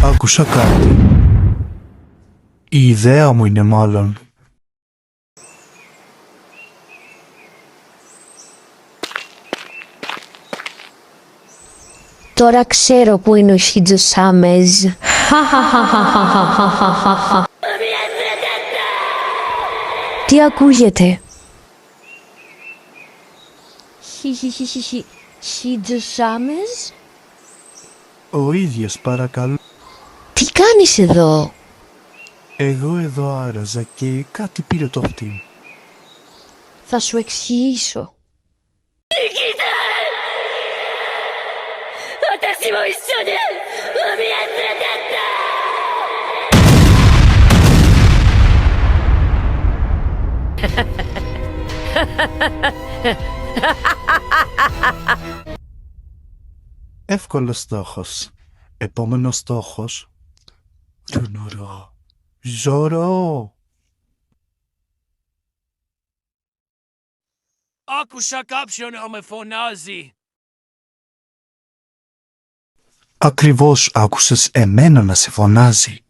Άκουσα κάτι. Η ιδέα μου είναι μάλλον. Τώρα ξέρω που είναι ο Σίτζο Σάμεζ. Τι ακούγεται? Σίτζο Σάμεζ? Ο ίδιος, παρακαλώ. Τι κάνεις εδώ? Εγώ εδώ άραζα και κάτι πήρε το αυτί μου. Θα σου εξηγήσω. 私も一緒に海へ連れてって Εύκολος στόχος. Επόμενος στόχος. Ζωρό. Ζωρό. Άκουσα κάποιον να με φωνάζει. Ακριβώς άκουσες εμένα να σε φωνάζει.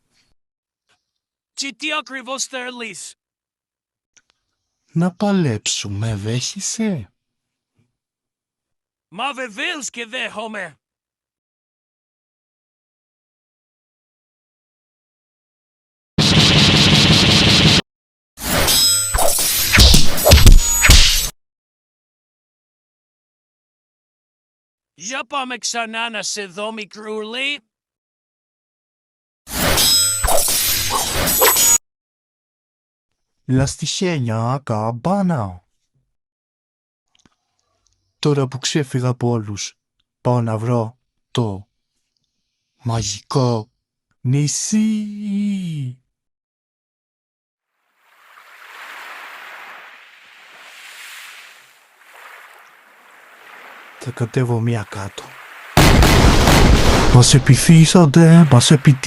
Και τι ακριβώς θέλεις? Να παλέψουμε, δέχεσαι? Μα βεβαίως και δέχομαι. Για πάμε ξανά να σε δω, μικρούλη. Λαστιχένια, καμπάνα. Τώρα που ξέφυγα από όλους, πάω να βρω το μαγικό νησί. Θα κατέβω μία κάτω. Μας επιτίθονται, μας επιτίθονται.